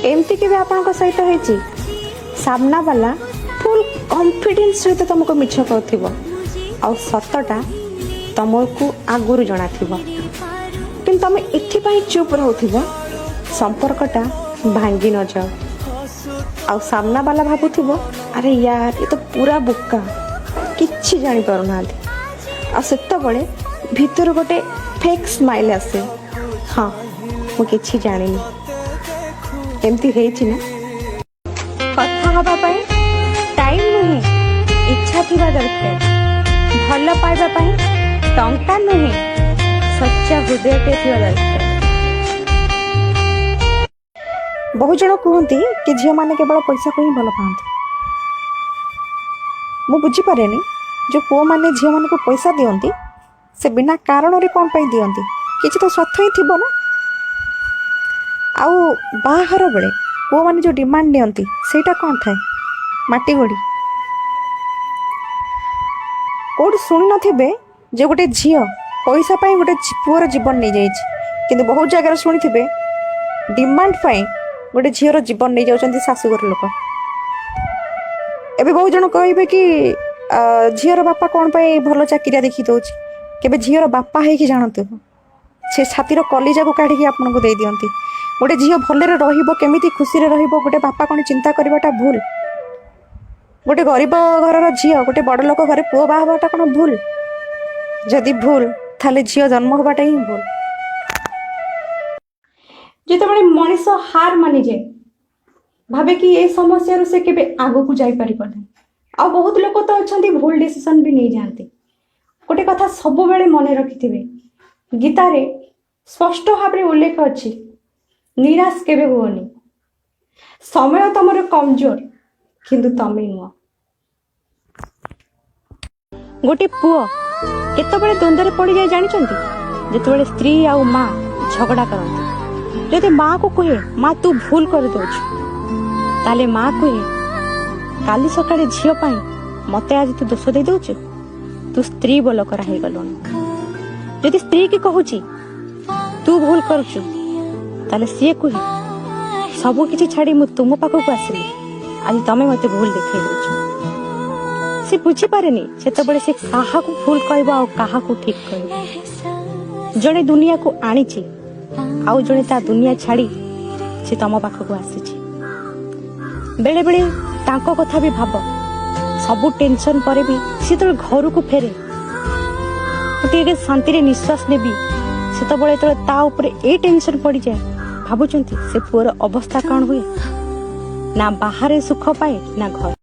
एमती के आपण सहित होती सामना वाला फुल कॉन्फिडेंस सहित तुमको मिछ कहथिबो आ सतटा तुमको आगुरु जणा थिबो किंतु तुम एथि चुप रहउथिबो संपर्कटा भांगी न जाओ आ सामना वाला भाबुथिबो अरे यार ये तो पूरा बुक्का किछि जानि पारुनांती आ सेत बळे भीतर गोटे फेक स्माइल आसे हाँ मु किछि जानिनी एमती हेछि ना कथा हबा पई टाइम नुहे इच्छा थिबा दरकार भल पाइबा पई टंका नुहे सच्चा हृदय के थिबा दरकार। बहुत जन कहती कि झील मैंने केवल पैसा को ही भल पाते मु बुझी पारे जो पुओ मैंने झील मान को पैसा दियंती से बिना कारण रे कौन पाई दियंती किछि तो स्वार्थ ही थिबो ना आउ बाहर बेले पुओ मैंने जो डिमांड नियंती सेटा कौन थाए माटी गोड़ी कोड सुन नथिबे जे गोटे झील पैसा पाई गोटे पुओर जीवन नहीं जाइछि किंतु बहुत जगह शुणी थिबे डिमांड पाई गोटे झीर जीवन नहीं जाउछंती शाशुघर लोक एबे बहुत जन कहबे कि झीर बापा कौन पाई भल चाकरिया देखी दउछि केबे झीर बापा है कि जानतु से छातीर कलिजा को काढ़ी कि आपन को दे दियंती गोटे झील भलरे रहिबो केमिति खुशी रे रहिबो गोटे बापा कौन चिंता करबाटा भूल गोटे गरीब घरर झील गोटे बड़ लोक घरे पुओ बाहाबाटा कौन भूल जदि भूल थाले झील जन्म होबाटा ही भूल जिते मनीष हार मानि जाए भावे कि ये समस्या से केबे आगो को जाई पारि पड़े आ बहुत लोक तो अच्छा भूल डिसीजन भी नहीं जानते गोटे कथा सब बेले मन रखिथिबे गीता रे स्पष्ट भाव उल्लेख अच्छी निराश केबे हुओनी समय तमर कमजोर किंतु तमे नुह गोटे पुओ केतबेले द्वंद्व पड़ जाए जानचंती जेतबेले स्त्री आ माँ झगड़ा करती जदि माँ को कहे माँ तू भूल कर दौचु ताले माँ कहे काली सकाळे झील पाई मते आज तू दोष दे दौचु तू स्त्री बोल करा हे गलुनी जदि स्त्री की कहूची तू भूल करचु ताले सीए कहे सब किछि छाड़ी मु तुम पाखक आसिली आज तमे मते भूल देखै दौचु से बुझी पारेनी सेतबेले से काहा को भूल कहबो आ काहा को ठीक कहबो जणे दुनिया को आनीची आउ जणे ता दुनिया छाड़ी से तम पाखक आसीची बेले बेले तांको कथा भी भाब सबु टेंशन परे भी से तो घर को फेरे गोटे शांति रे निश्वास नेबी से तो बळे ता ऊपर ए टेंशन पड़ी जाए भाबुचंती से पुअर अवस्था कौन हुए ना बाहर सुख पाए ना घर।